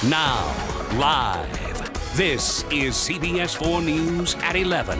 Now, live, this is CBS 4 News at 11.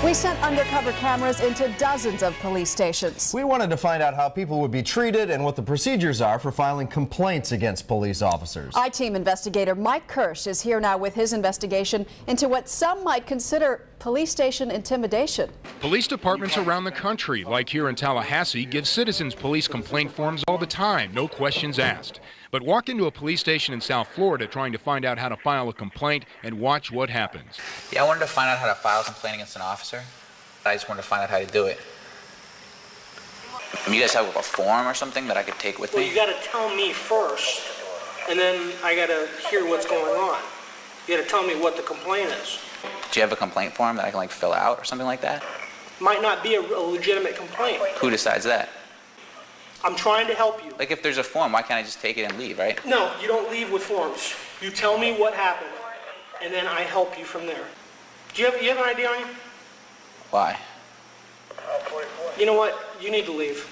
We sent undercover cameras into dozens of police stations. We wanted to find out how people would be treated and what the procedures are for filing complaints against police officers. I-Team investigator Mike Kirsch is here now with his investigation into what some might consider police station intimidation. Police departments around the country, like here in Tallahassee, give citizens police complaint forms all the time, no questions asked. But walk into a police station in South Florida trying to find out how to file a complaint and watch what happens. Yeah, I wanted to find out how to file a complaint against an officer. I just wanted to find out how to do it. You guys have a form or something that I could take with me? Well, you gotta tell me first, and then I gotta hear what's going on. You gotta tell me what the complaint is. Do you have a complaint form that I can fill out or something like that? Might not be a legitimate complaint. Who decides that? I'm trying to help you. Like if there's a form, why can't I just take it and leave, right? No, you don't leave with forms. You tell me what happened, and then I help you from there. Do you have an idea on you? Why? You know what? You need to leave.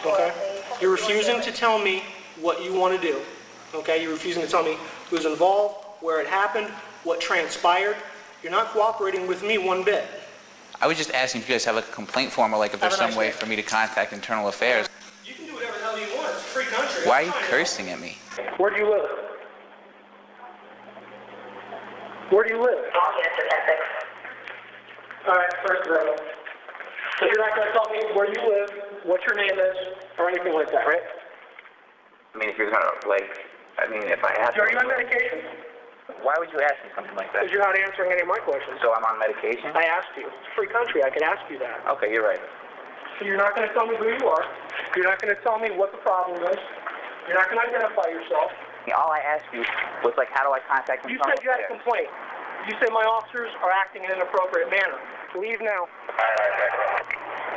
Okay? You're refusing to tell me what you want to do. Okay? You're refusing to tell me who's involved, where it happened, what transpired. You're not cooperating with me one bit. I was just asking if you guys have a complaint form or if there's some way for me to contact internal affairs. You can do whatever the hell you want. It's a free country. Why are you cursing at me? Where do you live? Where do you live? All right, first of all. So you're not going to tell me where you live, what your name is, or anything like that, right? I mean, if you're gonna if I ask. Are you on medication? Why would you ask me something like that? Because you're not answering any of my questions. So I'm on medication? I asked you. It's a free country. I can ask you that. Okay, you're right. So you're not going to tell me who you are. You're not going to tell me what the problem is. You're not going to identify yourself. All I asked you was how do I contact them? You said you had a complaint. You said my officers are acting in an inappropriate manner. Leave now.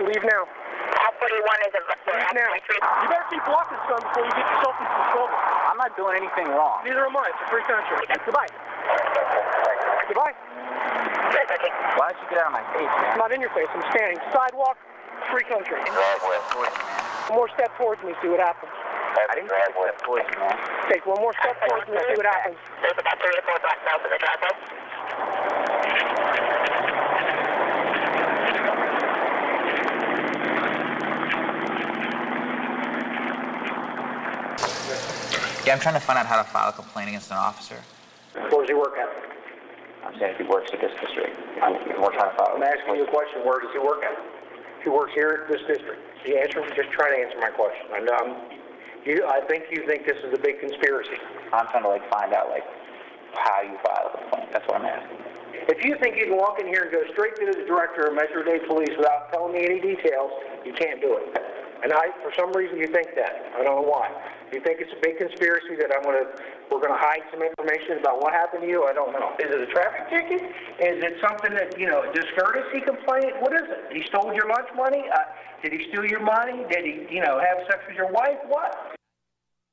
Leave now. Leave now. You better keep walking, son, before you get yourself into some trouble. I'm not doing anything wrong. Neither am I. It's a free country. Goodbye. Goodbye. Why don't you get out of my face, man? I'm not in your face. I'm standing. Sidewalk, free country. One more step towards me, see what happens. I didn't take a step towards you, man. Take one more step towards me, see what happens. There's about 3 or 4 blocks south of the driveway. Yeah, I'm trying to find out how to file a complaint against an officer. Where does he work at? I'm saying if he works at this district. We're trying to file. I'm asking you a question. Where does he work at? He works here at this district. Just try to answer my question. I think you think this is a big conspiracy. I'm trying to find out how you file a complaint. That's what I'm asking. If you think you can walk in here and go straight to the director of Metro Dade Police without telling me any details, you can't do it. And for some reason, you think that. I don't know why. You think it's a big conspiracy that we're gonna hide some information about what happened to you? I don't know. Is it a traffic ticket? Is it something that, a discourtesy complaint? What is it? He stole your lunch money? Did he steal your money? Did he, have sex with your wife? What?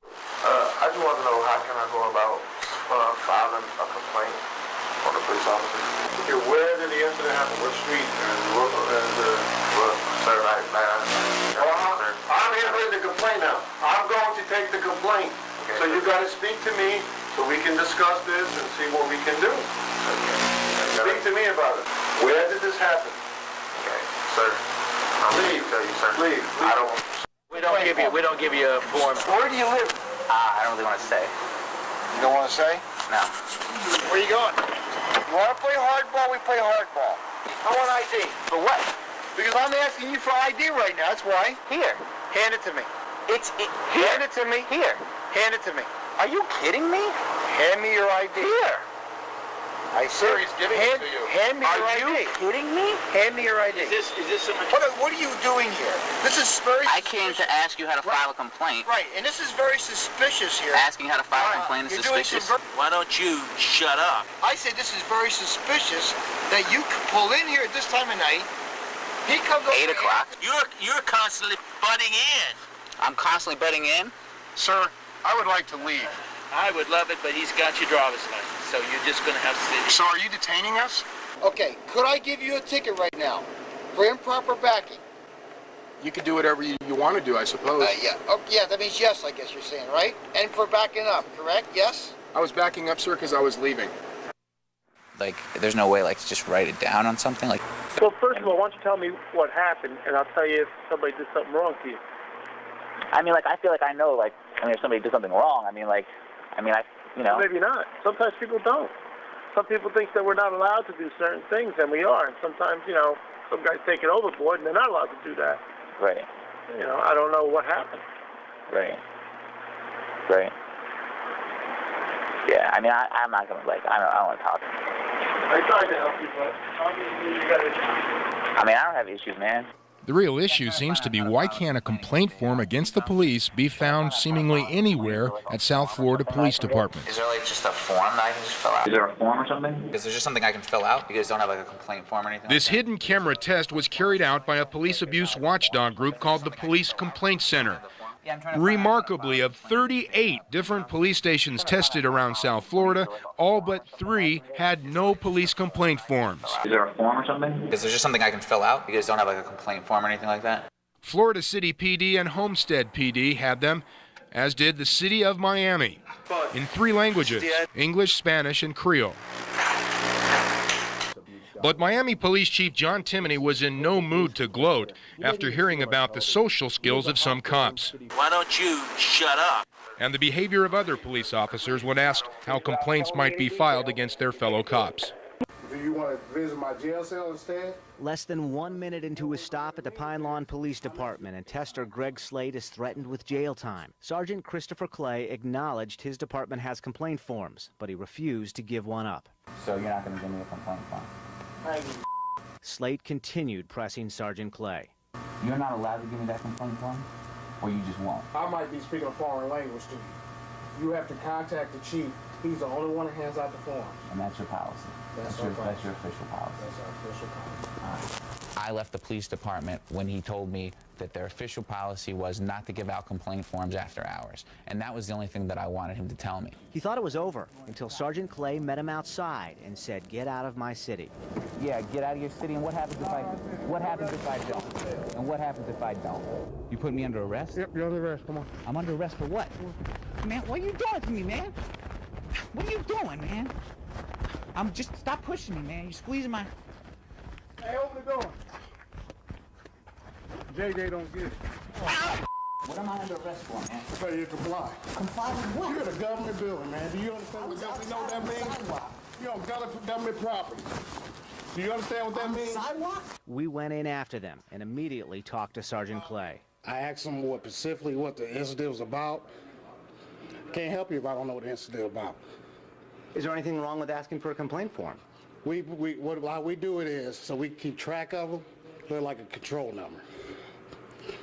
I just want to know how can I go about filing a complaint on the police officer. Okay, where did the incident happen? What street? Sir, I'm handling the complaint now. I'm going to take the complaint. Okay. So you got to speak to me so we can discuss this and see what we can do. Okay. Speak to me about it. Where did this happen? Okay, sir. Please, sir. Please. We don't give you a form. Where do you live? I don't really want to say. You don't want to say? No. Where you going? You want to play hardball? We play hardball. I want ID. For what? Because I'm asking you for ID right now. That's why. Here. Hand it to me. Hand it to me. Here. Hand it to me. Are you kidding me? Hand me your ID. Here. I said, he's giving it to you. Hand me your ID. Are you kidding me? Hand me your ID. Is this some... What are you doing here? This is very I came to ask you how to file a complaint. Right, and this is very suspicious here. Asking how to file a complaint is suspicious. Why don't you shut up? I say this is very suspicious that you pull in here at this time of night. He comes over 8 o'clock. You're constantly butting in. I'm constantly butting in? Sir, I would like to leave. I would love it, but he's got your driver's license, so you're just going to have to sit. So are you detaining us? Okay, could I give you a ticket right now for improper backing? You can do whatever you want to do, I suppose. Yeah, that means yes, I guess you're saying, right? And for backing up, correct? Yes? I was backing up, sir, because I was leaving. Like, there's no way, like, to just write it down on something? Like, Well, first of all, why don't you tell me what happened, and I'll tell you if somebody did something wrong to you. I mean, like, I feel like I know, like, I mean, if somebody did something wrong, I mean, you know. Maybe not. Sometimes people don't. Some people think that we're not allowed to do certain things, and we are. And sometimes, you know, some guys take it overboard, and they're not allowed to do that. Right. You know, I don't know what happened. Right. Right. Yeah, I mean, I'm not going to, like, I don't want to talk. I tried to help you, but obviously you got issues. I mean, I don't have issues, man. The real issue seems to be why can't a complaint form against the police be found seemingly anywhere at South Florida Police Department? is there, like, just a form that I can just fill out? Is there a form or something? Is there just something I can fill out? You guys don't have, like, a complaint form or anything? This like that? hidden camera test was carried out by a police abuse watchdog group called the Police Complaint Center. Remarkably, of 38 different police stations tested around South Florida, all but 3 had no police complaint forms. Is there a form or something? Is there just something I can fill out? You guys don't have, like, a complaint form or anything like that? Florida City PD and Homestead PD had them, as did the city of Miami, in 3 languages, English, Spanish, and Creole. But Miami Police Chief John Timoney was in no mood to gloat after hearing about the social skills of some cops. Why don't you shut up? And the behavior of other police officers when asked how complaints might be filed against their fellow cops. Do you want to visit my jail cell instead? Less than 1 minute into his stop at the Pine Lawn Police Department, and Tester Greg Slade is threatened with jail time. Sergeant Christopher Clay acknowledged his department has complaint forms, but he refused to give one up. So you're not going to give me a complaint form? Slade continued pressing Sergeant Clay. You're not allowed to give me that complaint form? Or you just won't? I might be speaking a foreign language to you. You have to contact the chief. He's the only one that hands out the forms. And that's your policy? That's your official policy? That's our official policy. I left the police department when he told me that their official policy was not to give out complaint forms after hours. And that was the only thing that I wanted him to tell me. He thought it was over until Sergeant Clay met him outside and said, "Get out of my city." Yeah, get out of your city, and what happens if I don't? And what happens if I don't? You put me under arrest? Yep, you're under arrest. Come on. I'm under arrest for what? Man, what are you doing to me, man? What are you doing, man? Stop pushing me, man. You're squeezing my... Hey, open the door. JJ don't get it. What am I under arrest for, man? So you comply. Comply with what? You're in a government building, man. Do you understand what government know what that means? You're on government property. Do you understand what that means? Sidewalk? We went in after them and immediately talked to Sergeant Clay. I asked him specifically what the incident was about. Can't help you if I don't know what the incident is about. Is there anything wrong with asking for a complaint form? How we do it is, so we keep track of them, they're like a control number.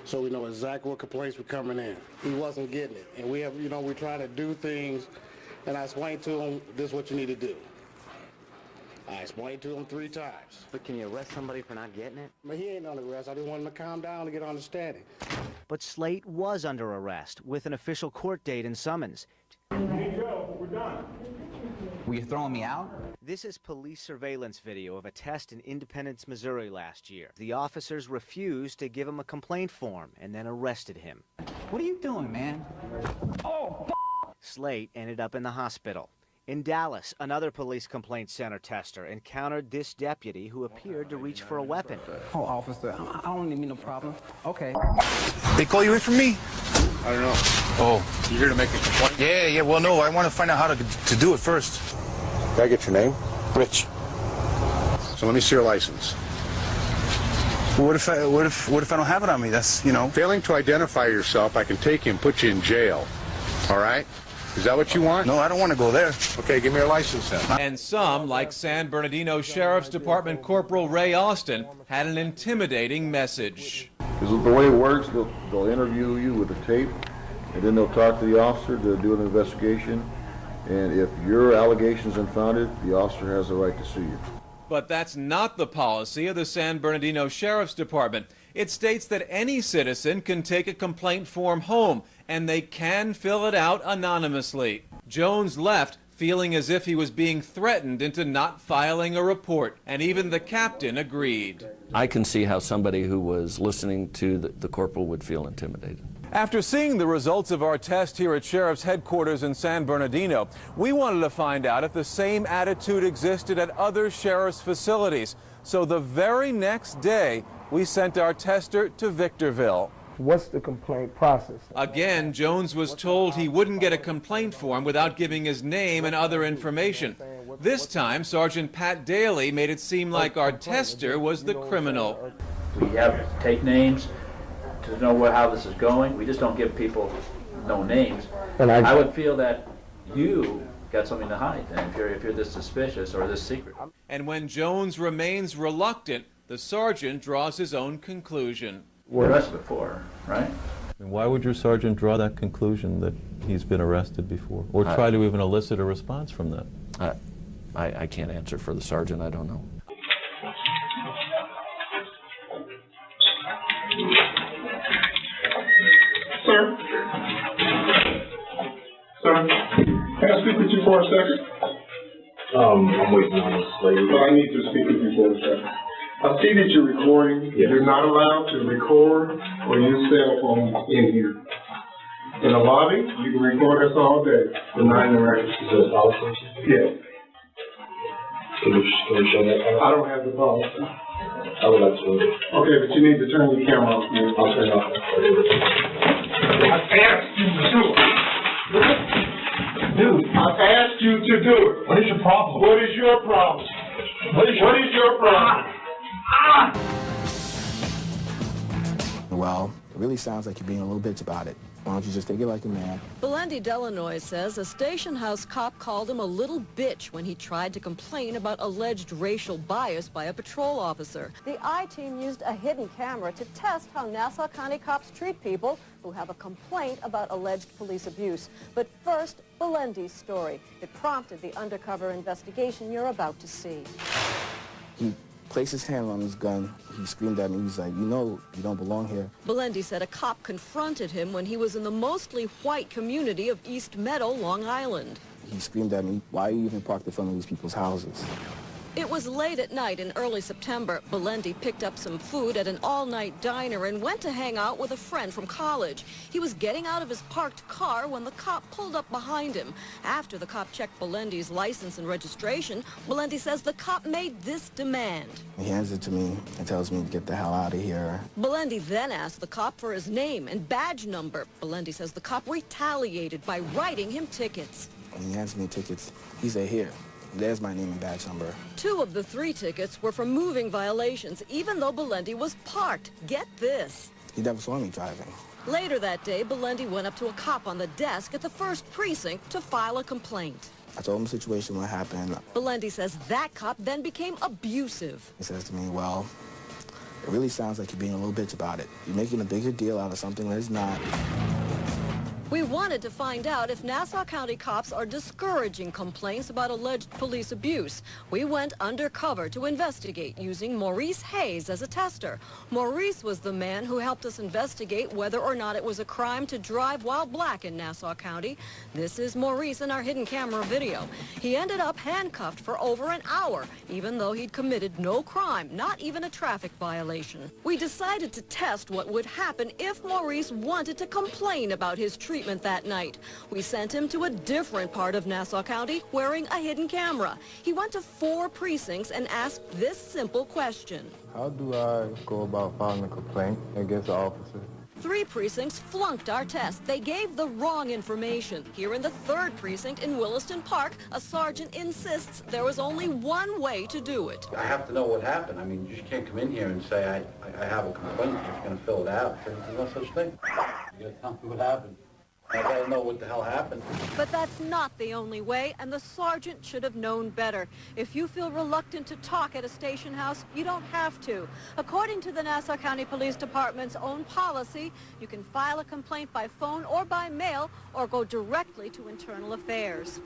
So we know exactly what complaints were coming in. He wasn't getting it. And we have, we're trying to do things, and I explained to him, this is what you need to do. I explained to him 3 times. But can you arrest somebody for not getting it? But he ain't under arrest. I just want him to calm down and get understanding. But Slate was under arrest with an official court date and summons. We're done. Were you throwing me out? This is police surveillance video of a test in Independence, Missouri last year. The officers refused to give him a complaint form and then arrested him. What are you doing, man? Oh, Slate ended up in the hospital. In Dallas, another police complaint center tester encountered this deputy who appeared to reach for a weapon. Oh, officer, I don't need me no problem. Okay. They call you in for me? I don't know. Oh. You here to make a complaint? Yeah, well, no, I want to find out how to do it first. Can I get your name? Rich. So let me see your license. What if I don't have it on me? That's, Failing to identify yourself, I can take you and put you in jail. All right? Is that what you want? No, I don't want to go there. Okay, give me your license then. And some, like San Bernardino Sheriff's Department Corporal Ray Austin, had an intimidating message. Because the way it works, they'll interview you with a tape, and then they'll talk to the officer to do an investigation. And if your allegation's unfounded, the officer has the right to sue you. But that's not the policy of the San Bernardino Sheriff's Department. It states that any citizen can take a complaint form home, and they can fill it out anonymously. Jones left feeling as if he was being threatened into not filing a report, and even the captain agreed. I can see how somebody who was listening to the corporal would feel intimidated. After seeing the results of our test here at Sheriff's headquarters in San Bernardino, we wanted to find out if the same attitude existed at other sheriff's facilities. So the very next day, we sent our tester to Victorville. What's the complaint process? Again, Jones was told he wouldn't get a complaint form without giving his name and other information. This time, Sergeant Pat Daly made it seem like our tester was the criminal. We have to take names to know how this is going. We just don't give people no names. And I would feel that you got something to hide then if you're this suspicious or this secret. And when Jones remains reluctant, the sergeant draws his own conclusion. We're arrested before, right? Why would your sergeant draw that conclusion that he's been arrested before, or try to even elicit a response from that? I can't answer for the sergeant. I don't know. Sir? Sir? Can I speak with you for a second? I'm waiting on this lady. But I need to speak with you for a second. I see that you're recording. Yes. You're not allowed to record or use cell phones in here. In the lobby, you can record us all day, but not in the record. Is that a policy? Yes. Can you show that? I don't have the policy. I would like to. Okay, but you need to turn your camera off. I'll turn it off. I asked you to do it. Dude, I asked you to do it. What is your problem? What is your problem? What is your problem? Well, it really sounds like you're being a little bitch about it. Why don't you just take it like a man? Belendy Delanois says a station house cop called him a little bitch when he tried to complain about alleged racial bias by a patrol officer. The I-Team used a hidden camera to test how Nassau County cops treat people who have a complaint about alleged police abuse. But first, Belendy's story. It prompted the undercover investigation you're about to see. He placed his hand on his gun. He screamed at me. He was like, you know, you don't belong here. Belendy said a cop confronted him when he was in the mostly white community of East Meadow, Long Island. He screamed at me, why are you even parked in front of these people's houses? It was late at night in early September. Belendy picked up some food at an all-night diner and went to hang out with a friend from college. He was getting out of his parked car when the cop pulled up behind him. After the cop checked Belendy's license and registration, Belendy says the cop made this demand. He hands it to me and tells me to get the hell out of here. Belendy then asked the cop for his name and badge number. Belendy says the cop retaliated by writing him tickets. When he hands me tickets, he said, here. There's my name and badge number. 2 of the 3 tickets were for moving violations, even though Belendy was parked. Get this. He never saw me driving. Later that day, Belendy went up to a cop on the desk at the 1st Precinct to file a complaint. I told him the situation, what happened. Belendy says that cop then became abusive. He says to me, well, it really sounds like you're being a little bitch about it. You're making a bigger deal out of something that is not. We wanted to find out if Nassau County cops are discouraging complaints about alleged police abuse. We went undercover to investigate using Maurice Hayes as a tester. Maurice was the man who helped us investigate whether or not it was a crime to drive while black in Nassau County. This is Maurice in our hidden camera video. He ended up handcuffed for over an hour, even though he'd committed no crime, not even a traffic violation. We decided to test what would happen if Maurice wanted to complain about his treatment that night. We sent him to a different part of Nassau County wearing a hidden camera. He went to 4 precincts and asked this simple question. How do I go about filing a complaint against the officer? 3 precincts flunked our test. They gave the wrong information. Here in the 3rd precinct in Williston Park, a sergeant insists there was only one way to do it. I have to know what happened. I mean, you just can't come in here and say, I have a complaint. You're just going to fill it out. There's no such thing. You got to tell me what happened. I gotta know what the hell happened. But that's not the only way, and the sergeant should have known better. If you feel reluctant to talk at a station house, you don't have to. According to the Nassau County Police Department's own policy, you can file a complaint by phone or by mail, or go directly to Internal Affairs.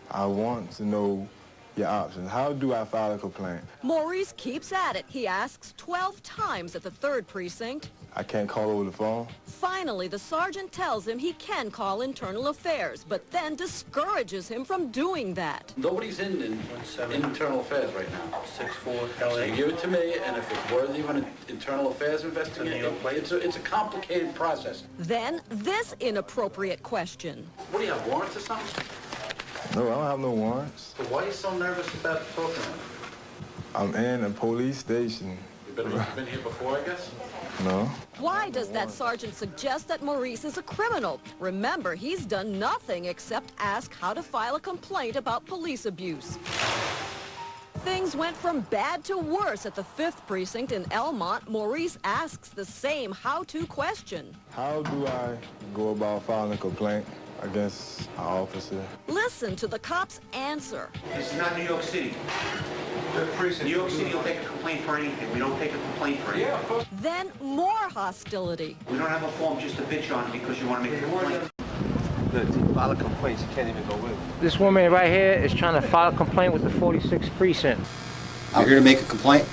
I want to know your options. How do I file a complaint? Maurice keeps at it. He asks 12 times at the 3rd precinct. I can't call over the phone. Finally, the sergeant tells him he can call internal affairs, but then discourages him from doing that. Nobody's in internal affairs right now. 6-4 LA. So you give it to me, and if it's worthy of an internal affairs investigation, it's a complicated process. Then this inappropriate question. What do you have, warrants or something? No, I don't have no warrants. So why are you so nervous about talking to him? I'm in a police station. You've been here before, I guess? No. Why does that sergeant suggest that Maurice is a criminal? Remember, he's done nothing except ask how to file a complaint about police abuse. Things went from bad to worse at the 5th precinct in Elmont. Maurice asks the same how-to question. How do I go about filing a complaint against an officer? Listen to the cop's answer. This is not New York City. New York City will take a complaint for anything. We don't take a complaint for anything. Yeah, of course. Then more hostility. We don't have a form just to bitch on because you want to make a complaint. To file a complaint, you can't even go with it. This woman right here is trying to file a complaint with the 46th precinct. I'm here to make a complaint.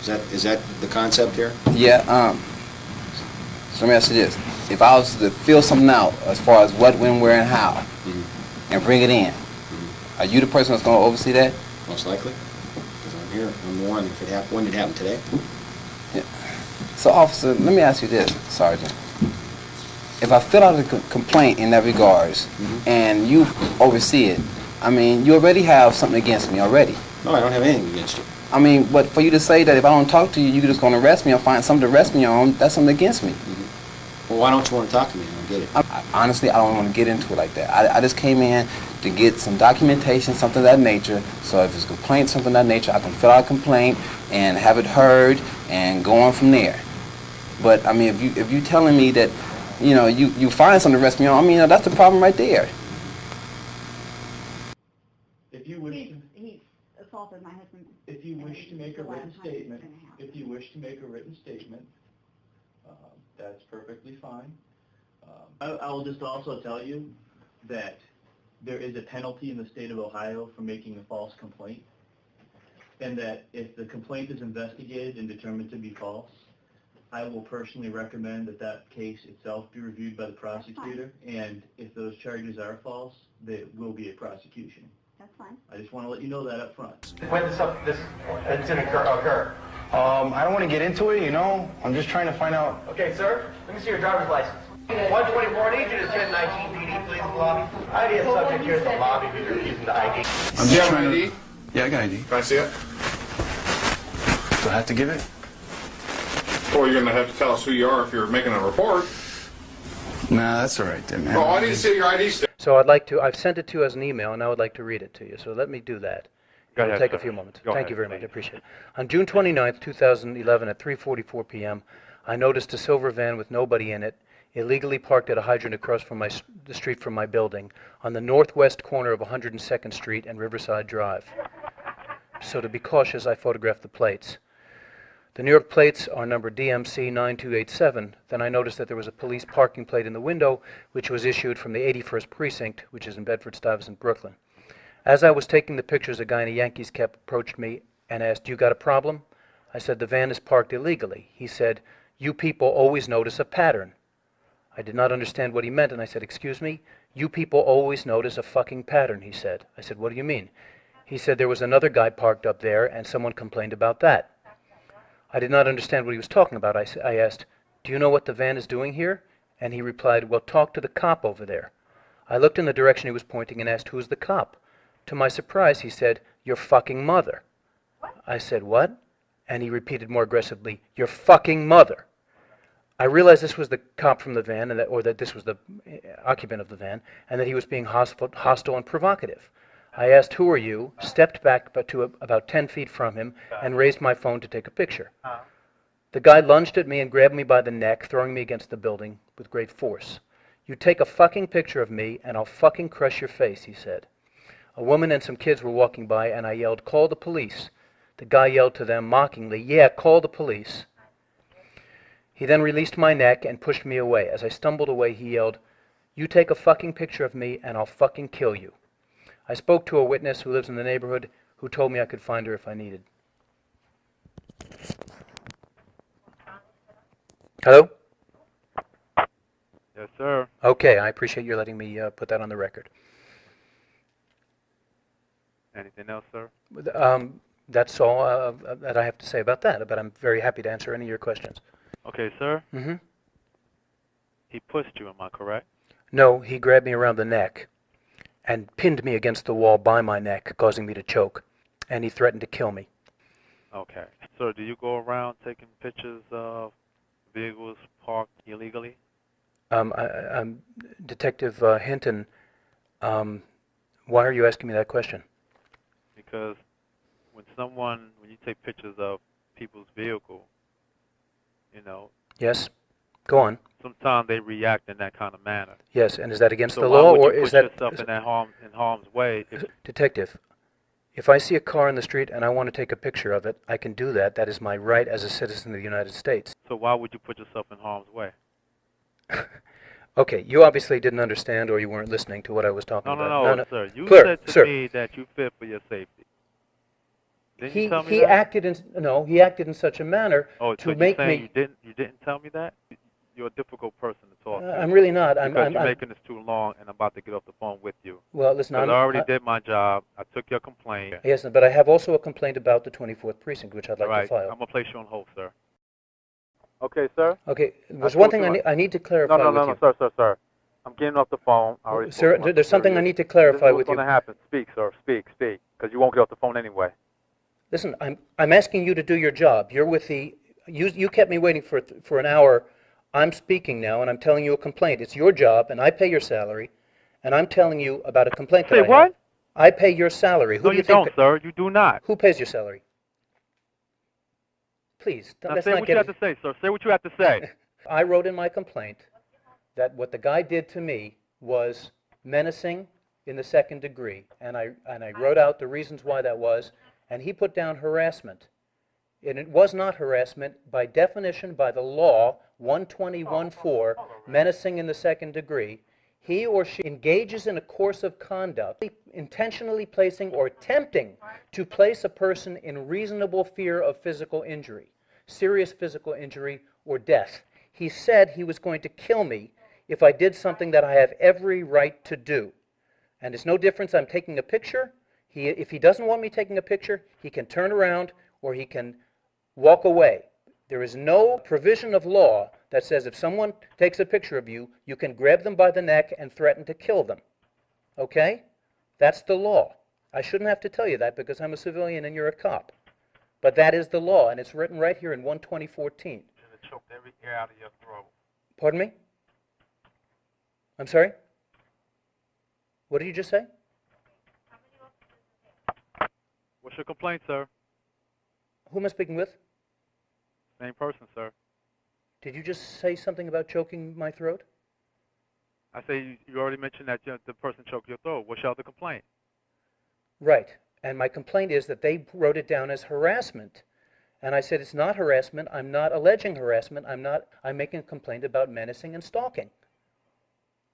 Is that the concept here? Yeah. So let me ask you this: if I was to fill something out as far as what, when, where, and how, and bring it in, are you the person that's going to oversee that? Most likely, because I'm here. I'm the one. If it happened, when did it happen today? Yeah. So, officer, let me ask you this, Sergeant. If I fill out a complaint in that regards, and you oversee it, I mean, you already have something against me already. No, I don't have anything against you. I mean, but for you to say that if I don't talk to you, you're just going to arrest me or find something to arrest me on, that's something against me. Well, why don't you want to talk to me? I don't get it. Honestly, I don't want to get into it like that. I just came in to get some documentation, something of that nature. So if it's a complaint, something of that nature, I can fill out a complaint and have it heard and go on from there. But I mean, if you telling me that, you know, you find something to arrest me on, I mean, that's the problem right there. If you wish he assaulted my husband. If you wish to make a written statement, that's perfectly fine. I will just also tell you that there is a penalty in the state of Ohio for making a false complaint, and that if the complaint is investigated and determined to be false, I will personally recommend that that case itself be reviewed by the prosecutor, and if those charges are false, there will be a prosecution. That's fine. I just want to let you know that up front. When this incident occur? I don't want to get into it, you know. I'm just trying to find out. Okay, sir. Let me see your driver's license. 124, I need you to 1019 PD, please, in the lobby. ID is subject here at the lobby if you're using the ID. I'm just trying to... Yeah, I got ID. Can I see it? Do I have to give it? Well, you're going to have to tell us who you are if you're making a report. Nah, that's all right then, man. Oh, I need to see your ID stick. So I've sent it to you as an email, and I would like to read it to you. So let me do that. It'll take a few moments. Thank you very much. I appreciate it. On June 29th, 2011, at 3:44 p.m., I noticed a silver van with nobody in it, illegally parked at a hydrant across from the street from my building, on the northwest corner of 102nd Street and Riverside Drive. So to be cautious, I photographed the plates. The New York plates are number DMC 9287. Then I noticed that there was a police parking plate in the window, which was issued from the 81st Precinct, which is in Bedford-Stuyvesant, Brooklyn. As I was taking the pictures, a guy in a Yankees cap approached me and asked, "You got a problem?" I said, "The van is parked illegally." He said, "You people always notice a pattern." I did not understand what he meant, and I said, "Excuse me? You people always notice a fucking pattern," he said. I said, "What do you mean?" He said, "There was another guy parked up there, and someone complained about that." I did not understand what he was talking about. I asked, "Do you know what the van is doing here?" And he replied, "Well, talk to the cop over there." I looked in the direction he was pointing and asked, "Who's the cop?" To my surprise, he said, "Your fucking mother." I said, "What?" And he repeated more aggressively, "Your fucking mother." I realized this was the cop from the van, and that this was the occupant of the van, and that he was being hostile and provocative. I asked, "Who are you?" stepped back to about 10 feet from him, and raised my phone to take a picture. The guy lunged at me and grabbed me by the neck, throwing me against the building with great force. "You take a fucking picture of me, and I'll fucking crush your face," he said. A woman and some kids were walking by, and I yelled, "Call the police." The guy yelled to them mockingly, "Yeah, call the police." He then released my neck and pushed me away. As I stumbled away, he yelled, "You take a fucking picture of me, and I'll fucking kill you." I spoke to a witness who lives in the neighborhood who told me I could find her if I needed. Hello? Yes, sir. Okay, I appreciate you letting me put that on the record. Anything else, sir? That's all that I have to say about that, but I'm very happy to answer any of your questions. Okay, sir. Mm-hmm. He pushed you, am I correct? No, he grabbed me around the neck and pinned me against the wall by my neck, causing me to choke, and he threatened to kill me. Okay. Sir, do you go around taking pictures of vehicles parked illegally? Detective Hinton, why are you asking me that question? Because when you take pictures of people's vehicle, you know. Yes, go on. Sometimes they react in that kind of manner. Yes, and is that against so the law, or is that? So why would you put yourself in harm's way? Detective, if I see a car in the street and I want to take a picture of it, I can do that. That is my right as a citizen of the United States. So why would you put yourself in harm's way? Okay, you obviously didn't understand, or you weren't listening to what I was talking about. No, sir. You Clear, said to me that you fear for your safety. Didn't you tell me that? He acted in such a manner to make me. You didn't tell me that? You're a difficult person to talk to. I'm really not. Because you're making this too long, and I'm about to get off the phone with you. Well, listen, I already did my job. I took your complaint. Yes, but I have also a complaint about the 24th precinct, which I'd like to file. I'm gonna place you on hold, sir. Okay, sir. Okay, there's one thing I need to clarify with you. No, sir. I'm getting off the phone. Sir, there's something I need to clarify with you. What's going to happen? Speak, sir. Speak, because you won't get off the phone anyway. Listen, I'm asking you to do your job. You're with the. You kept me waiting for an hour. I'm speaking now, and I'm telling you a complaint. It's your job, and I pay your salary, and I'm telling you about a complaint that I have. Say what? I pay your salary. Who No, do you think don't, sir. You do not. Who pays your salary? Please, now say what you have to say, sir. Say what you have to say. I wrote in my complaint that what the guy did to me was menacing in the second degree, and I wrote out the reasons why that was, and he put down harassment. And it was not harassment by definition, by the law, 121.4, menacing in the second degree. He or she engages in a course of conduct, intentionally placing or attempting to place a person in reasonable fear of physical injury, serious physical injury, or death. He said he was going to kill me if I did something that I have every right to do. And it's no difference, I'm taking a picture. If he doesn't want me taking a picture, he can turn around or he can walk away. There is no provision of law that says if someone takes a picture of you, you can grab them by the neck and threaten to kill them. Okay? That's the law. I shouldn't have to tell you that because I'm a civilian and you're a cop. But that is the law, and it's written right here in 120.14. Choked every air out of your throat. Pardon me? I'm sorry? What did you just say? What's your complaint, sir? Who am I speaking with? Same person, sir. Did you just say something about choking my throat? I say you already mentioned that the person choked your throat. What's your other complaint? Right. And my complaint is that they wrote it down as harassment. And I said, it's not harassment. I'm not alleging harassment. I'm making a complaint about menacing and stalking.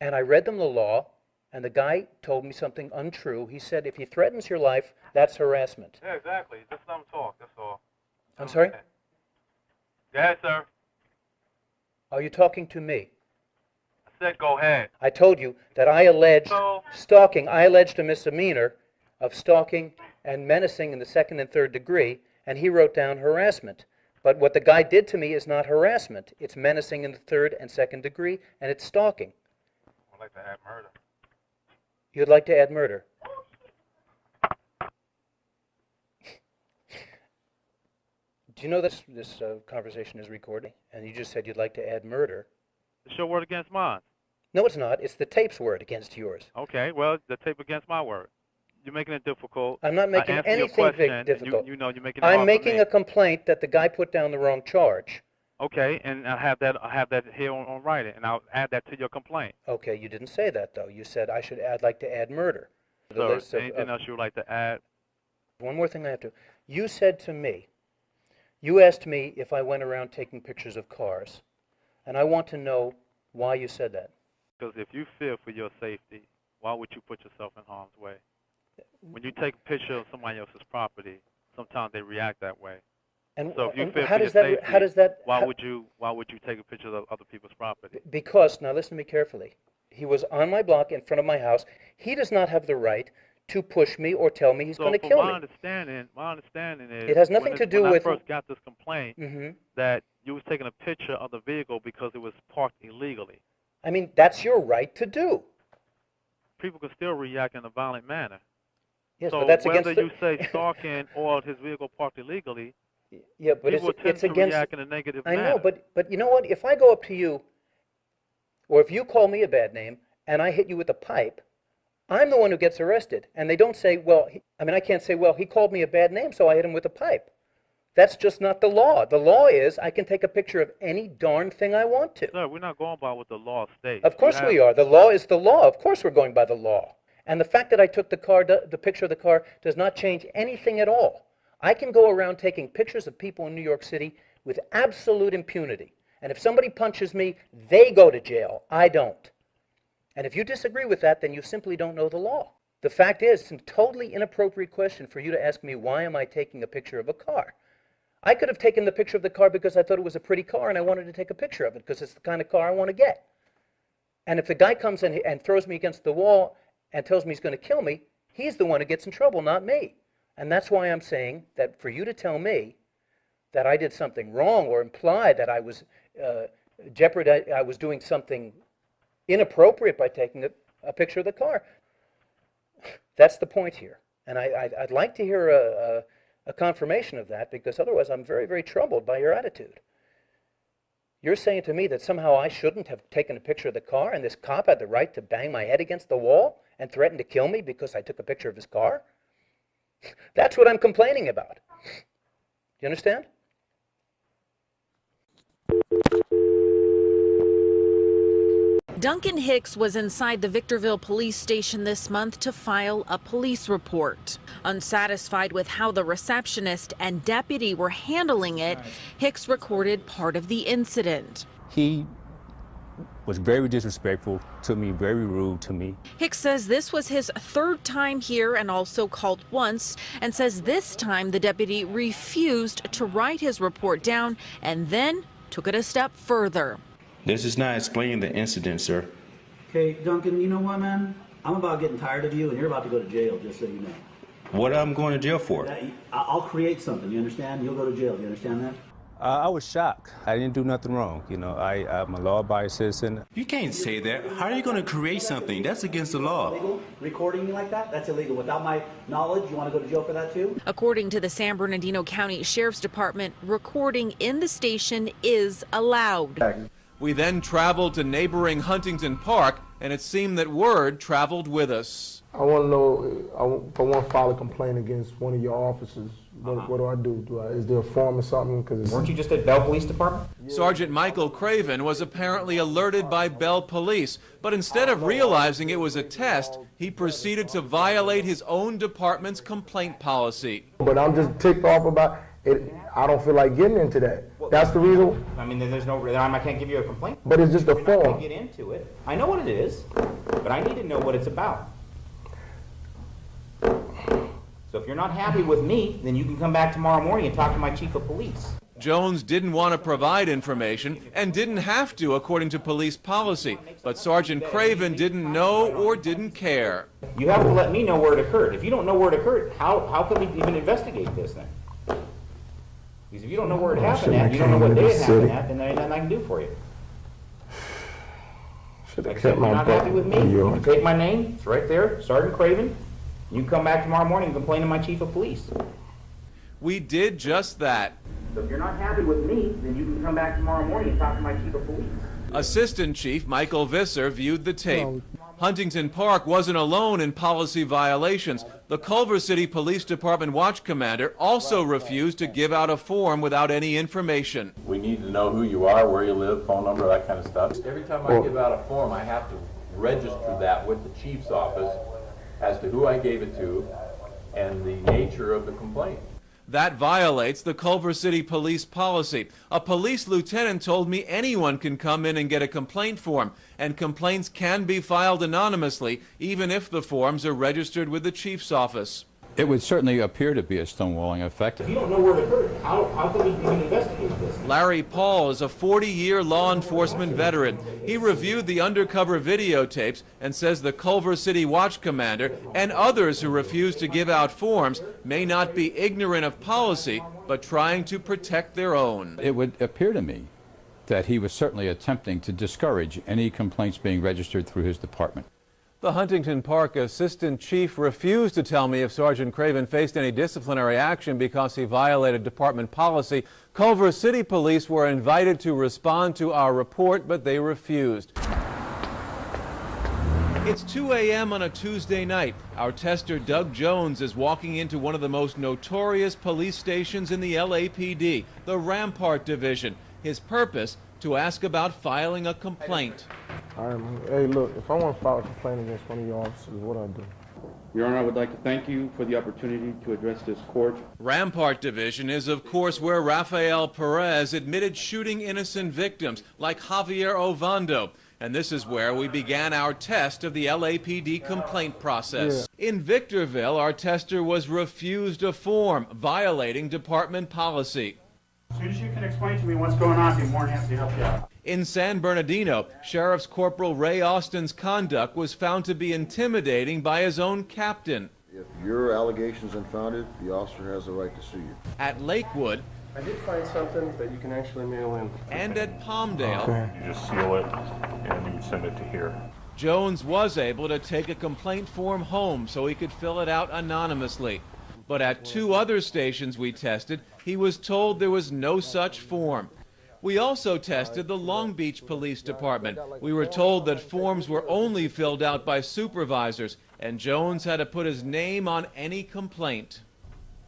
And I read them the law, and the guy told me something untrue. He said, if he threatens your life, that's harassment. Yeah, exactly. Just let him talk, that's all. I'm sorry? Go ahead, sir. Are you talking to me? I said go ahead. I told you that I alleged stalking. I alleged a misdemeanor of stalking and menacing in the second and third degree, and he wrote down harassment. But what the guy did to me is not harassment. It's menacing in the third and second degree, and it's stalking. I'd like to add murder. You'd like to add murder? Do you know that this conversation is recorded? And you just said you'd like to add murder. It's your word against mine. No, it's not. It's the tape's word against yours. Okay, well, the tape against my word. You're making it difficult. I'm not making anything difficult. You know, you're making it hard I'm making a complaint that the guy put down the wrong charge. Okay, and I have that here on writing, and I'll add that to your complaint. Okay, you didn't say that though. You said I'd like to add murder. Sir, anything else you would like to add? One more thing I have to. You said to me, you asked me if I went around taking pictures of cars, and I want to know why you said that. Because if you fear for your safety, why would you put yourself in harm's way? When you take a picture of somebody else's property, sometimes they react that way. And, so if you and feel how for does your that? safety, How does that? why would you take a picture of other people's property? Because now listen to me carefully. He was on my block in front of my house. He does not have the right to push me or tell me he's going to kill me. My understanding is it has nothing to do when with. I first got this complaint that you was taking a picture of the vehicle because it was parked illegally. I mean, that's your right to do. People can still react in a violent manner. Yes, so but that's whether against you say stalking or his vehicle parked illegally, yeah, but people tend it's to against. react in a negative I manner. know, but you know what? If I go up to you, or if you call me a bad name and I hit you with a pipe, I'm the one who gets arrested. And they don't say, well, I can't say, well, he called me a bad name, so I hit him with a pipe. That's just not the law. The law is I can take a picture of any darn thing I want to. Sir, we're not going by what the law states. Of course we are. The law is the law. Of course we're going by the law. And the fact that I took the picture of the car does not change anything at all. I can go around taking pictures of people in New York City with absolute impunity. And if somebody punches me, they go to jail. I don't. And if you disagree with that, then you simply don't know the law. The fact is, it's a totally inappropriate question for you to ask me, why am I taking a picture of a car? I could have taken the picture of the car because I thought it was a pretty car and I wanted to take a picture of it because it's the kind of car I want to get. And if the guy comes in and throws me against the wall and tells me he's going to kill me, he's the one who gets in trouble, not me. And that's why I'm saying that for you to tell me that I did something wrong or imply that I was I was doing something inappropriate by taking a picture of the car, that's the point here. And I'd like to hear a confirmation of that, because otherwise I'm very, very troubled by your attitude. You're saying to me that somehow I shouldn't have taken a picture of the car and this cop had the right to bang my head against the wall and threaten to kill me because I took a picture of his car? That's what I'm complaining about. Do you understand? Duncan Hicks was inside the Victorville police station this month to file a police report. Unsatisfied with how the receptionist and deputy were handling it, Hicks recorded part of the incident. He was very disrespectful to me, very rude to me. Hicks says this was his third time here and also called once, and says this time the deputy refused to write his report down and then took it a step further. This is not explaining the incident, sir. Okay, Duncan, you know what, man? I'm about getting tired of you, and you're about to go to jail, just so you know. What I'm going to jail for? I'll create something, you understand? You'll go to jail, you understand that? I was shocked. I didn't do nothing wrong. You know, I'm a law-abiding citizen. You can't say that. How are you going to create something? That's against the law. Illegal? Recording me like that? That's illegal. Without my knowledge, you want to go to jail for that too? According to the San Bernardino County Sheriff's Department, recording in the station is allowed. We then traveled to neighboring Huntington Park, and it seemed that word traveled with us. I want to know, if I want to file a complaint against one of your officers, what do I do? Is there a form or something? Weren't you just at Bell Police Department? Sergeant Michael Craven was apparently alerted by Bell Police, but instead of realizing it was a test, he proceeded to violate his own department's complaint policy. But I'm just ticked off about it. I don't feel like getting into that. That's the reason. I mean, there's no, I can't give you a complaint. But it's just a form. I'm not going to get into it. I know what it is, but I need to know what it's about. So if you're not happy with me, then you can come back tomorrow morning and talk to my chief of police. Jones didn't want to provide information and didn't have to, according to police policy. But Sergeant Craven didn't know or didn't care. You have to let me know where it occurred. If you don't know where it occurred, how can we even investigate this then? Because if you don't know where it happened at, you don't know what day it happened at, then there ain't nothing I can do for you. Should have kept my butt. If you're not happy with me, you can take my name. It's right there, Sergeant Craven. You can come back tomorrow morning and complain to my chief of police. We did just that. So if you're not happy with me, then you can come back tomorrow morning and talk to my chief of police. Assistant Chief Michael Visser viewed the tape. Huntington Park wasn't alone in policy violations. The Culver City Police Department watch commander also refused to give out a form without any information. We need to know who you are, where you live, phone number, that kind of stuff. Every time I give out a form, I have to register that with the chief's office as to who I gave it to and the nature of the complaint. That violates the Culver City Police policy. A police lieutenant told me anyone can come in and get a complaint form, and complaints can be filed anonymously, even if the forms are registered with the chief's office. It would certainly appear to be a stonewalling effect. If you don't know where it occurred, how can we even investigate this? Larry Paul is a 40-year law enforcement veteran. He reviewed the undercover videotapes and says the Culver City Watch Commander and others who refuse to give out forms may not be ignorant of policy, but trying to protect their own. It would appear to me that he was certainly attempting to discourage any complaints being registered through his department. The Huntington Park Assistant Chief refused to tell me if Sergeant Craven faced any disciplinary action because he violated department policy. Culver City Police were invited to respond to our report, but they refused. It's 2 a.m. on a Tuesday night. Our tester, Doug Jones, is walking into one of the most notorious police stations in the LAPD, the Rampart Division. His purpose, to ask about filing a complaint. All right, man. Hey, look, if I want to file a complaint against one of your officers, what do I do? Your Honor, I would like to thank you for the opportunity to address this court. Rampart Division is, of course, where Rafael Perez admitted shooting innocent victims like Javier Ovando. And this is where we began our test of the LAPD complaint process. Yeah. In Victorville, our tester was refused a form, violating department policy. As soon as you can explain to me what's going on, I'll be more than happy to help you out. In San Bernardino, Sheriff's Corporal Ray Austin's conduct was found to be intimidating by his own captain. If your allegation's unfounded, the officer has the right to sue you. At Lakewood, I did find something that you can actually mail in. And at Palmdale, you just seal it and you send it to here. Jones was able to take a complaint form home so he could fill it out anonymously. But at 2 other stations we tested, he was told there was no such form. We also tested the Long Beach Police Department. We were told that forms were only filled out by supervisors, and Jones had to put his name on any complaint.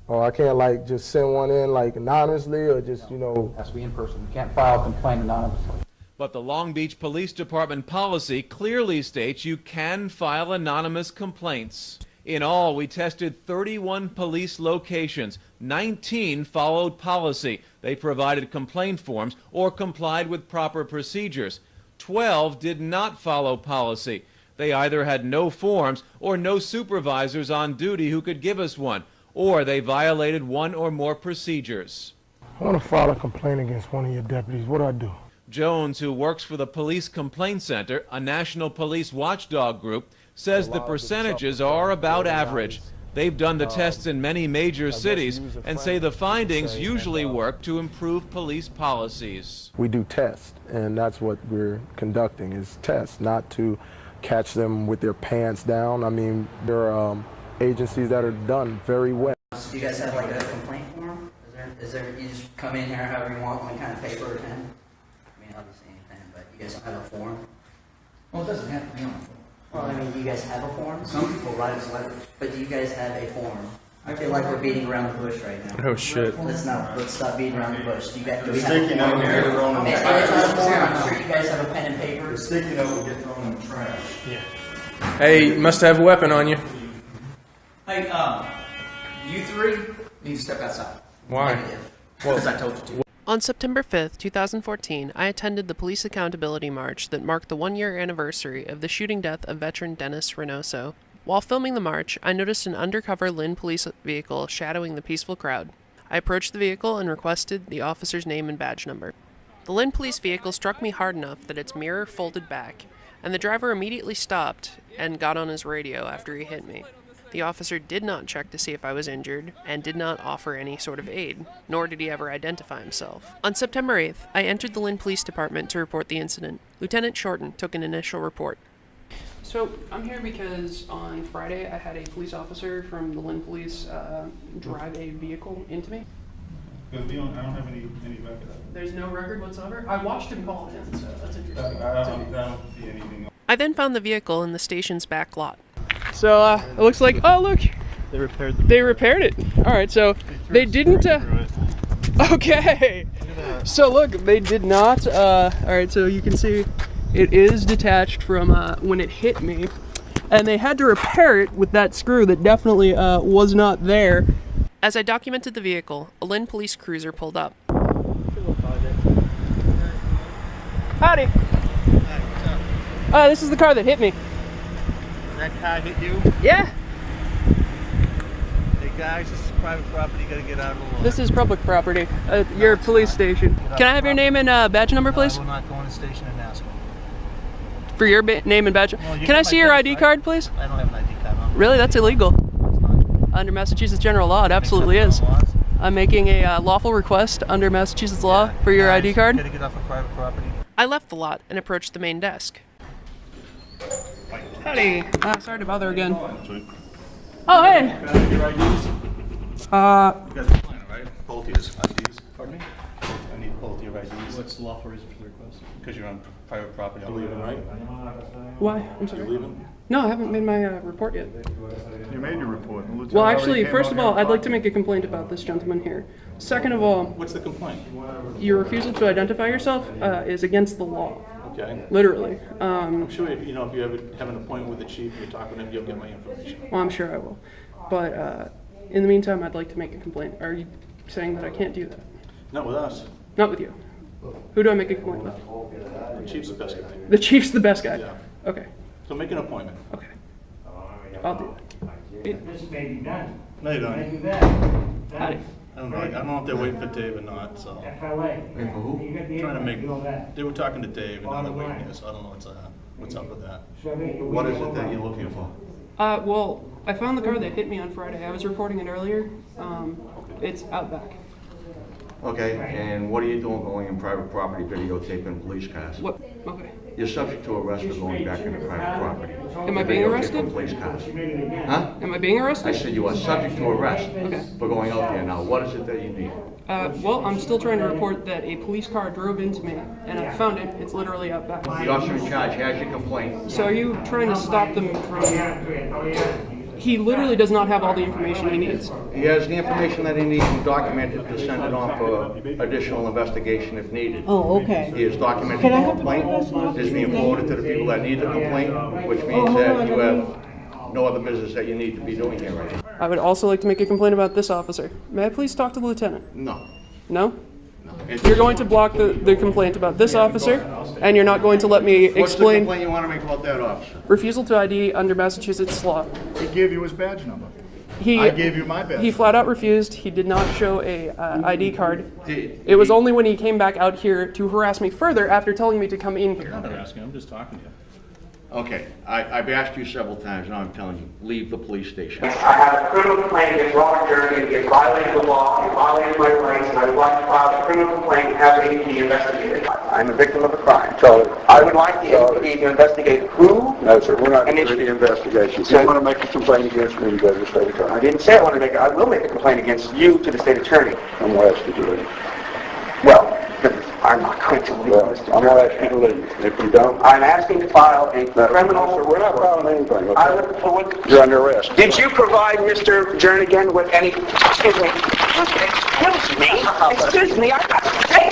Oh, I can't, like, just send one in, like, anonymously, or just, you know... It has to be in person. You can't file a complaint anonymously. But the Long Beach Police Department policy clearly states you can file anonymous complaints. In all, we tested 31 police locations. 19 followed policy. They provided complaint forms or complied with proper procedures. 12 did not follow policy. They either had no forms or no supervisors on duty who could give us one, or they violated one or more procedures. I want to file a complaint against one of your deputies. What do I do? Jones, who works for the Police Complaint Center, a national police watchdog group, says the percentages are about average. They've done the tests in many major cities and say the findings usually work to improve police policies. We do tests, and that's what we're conducting, is tests, not to catch them with their pants down. I mean, there are agencies that are done very well. Do you guys have like a complaint form? Is there you just come in here however you want, one kind of paper or pen? I mean, obviously anything, but you guys don't have a form? Well, it doesn't have to be on a form. Well, I mean, do you guys have a form? Some people write us letters. But do you guys have a form? I feel like we're beating around the bush right now. Oh, shit. Let's stop beating around the bush. Do we have a sticky note will get thrown in the trash. I'm sure you guys have a pen and paper. The sticky note will get thrown in the trash. Yeah. Hey, you must have a weapon on you. Hey, you three need to step outside. Why? Because I told you to. On September 5th, 2014, I attended the Police Accountability March that marked the 1-year anniversary of the shooting death of veteran Dennis Reynoso. While filming the march, I noticed an undercover Lynn police vehicle shadowing the peaceful crowd. I approached the vehicle and requested the officer's name and badge number. The Lynn police vehicle struck me hard enough that its mirror folded back, and the driver immediately stopped and got on his radio after he hit me. The officer did not check to see if I was injured and did not offer any sort of aid, nor did he ever identify himself. On September 8th, I entered the Lynn Police Department to report the incident. Lieutenant Shorten took an initial report. So I'm here because on Friday I had a police officer from the Lynn Police drive a vehicle into me. Because I don't have any record of it. There's no record whatsoever? I watched him call it in, so that's interesting. I don't see anything. I then found the vehicle in the station's back lot. So it looks like, oh look, they repaired it. All right, so they didn't. Okay. So look, they did not. All right, so you can see it is detached from when it hit me, and they had to repair it with that screw that definitely was not there. As I documented the vehicle, a Lynn police cruiser pulled up. Howdy. This is the car that hit me. That car hit you? Yeah. Hey guys, this is private property, you gotta get out of the law. This is public property. Your police station. Can I have your name and badge number, please? I will not go in the station and ask them. For your name and badge? Well, Can I see your ID card, please? I don't have an ID card on. Really? That's illegal. Under Massachusetts general law, it absolutely is. I'm making a lawful request under Massachusetts law for your ID card. You gotta get off of private property. I left the lot and approached the main desk. Howdy. Sorry to bother again. Oh, hey. Can I have your IDs? You guys are playing, right? Both your IDs. Pardon me? I need both your IDs. What's the lawful reason for the request? Because you're on private property. You're leaving, right? Why? I'm sorry. You're leaving? No, I haven't made my report yet. You made your report. Well, actually, first of all, I'd like to make a complaint about this gentleman here. Second of all, what's the complaint? Your refusal to identify yourself is against the law. Okay. Literally. I'm sure if you have an appointment with the chief and you're talking to him, you'll get my information. Well, I'm sure I will. But in the meantime, I'd like to make a complaint. Are you saying that I can't do that? Not with us. Not with you. Who do I make a complaint with? The chief's the best guy. The chief's the best guy? Yeah. Okay. So make an appointment. Okay. I'll do that. This may be done. No, you don't. Howdy. I don't know. I don't know if they're waiting for Dave or not, so. FLA. Wait for who? Trying to make, they were talking to Dave and now they're waiting here, so I don't know what's up with that. What is it that you're looking for? Well, I found the car that hit me on Friday. I was reporting it earlier. It's out back. Okay, and what are you doing going in private property videotaping police cars? What? Okay. You're subject to arrest for going back into private property. Am I being arrested? Police cars. Huh? Am I being arrested? I said you are subject to arrest Okay. for going out there. Now, what is it that you need? Well, I'm still trying to report that a police car drove into me, and I found it. It's literally out back. The officer in charge has your complaint. So are you trying to stop them from... He literally does not have all the information he needs. He has the information that he needs and documented to send it on for additional investigation if needed. Oh, okay. He has documented Can I the have the complaint. complaint? It's being forwarded to the people that need the complaint, which means that you have no other business that you need to be doing here right now. I would also like to make a complaint about this officer. May I please talk to the lieutenant? No. No? You're going to block the complaint about this officer, and you're not going to let me What's the explain complaint you want to make about that officer? refusal to ID under Massachusetts law. He gave you his badge number. I gave you my badge. He flat out refused. He did not show a ID card. It was only when he came back out here to harass me further after telling me to come in here. I'm not asking, I'm just talking to you. Okay, I've asked you several times, now I'm telling you, leave the police station. I have a criminal complaint against Robert Durgan. He has violated the law, he violated my rights, and I would like to file a criminal complaint and have it be investigated. I'm a victim of a crime. So I would like the APD to investigate who. No, sir, we're not doing any investigation. If you want to make a complaint against me, you go to the state attorney. I didn't say I want to make it. I will make a complaint against you to the state attorney. I'm going to ask you to leave. Well, I'm not going to leave, Mr. I'm going to ask you to leave. If you don't, I'm asking to file a criminal... No, sir, we're not filing anything. Okay? I look forward... You're under arrest. Did you provide Mr. Jernigan with any... Excuse me. Excuse me. I got to say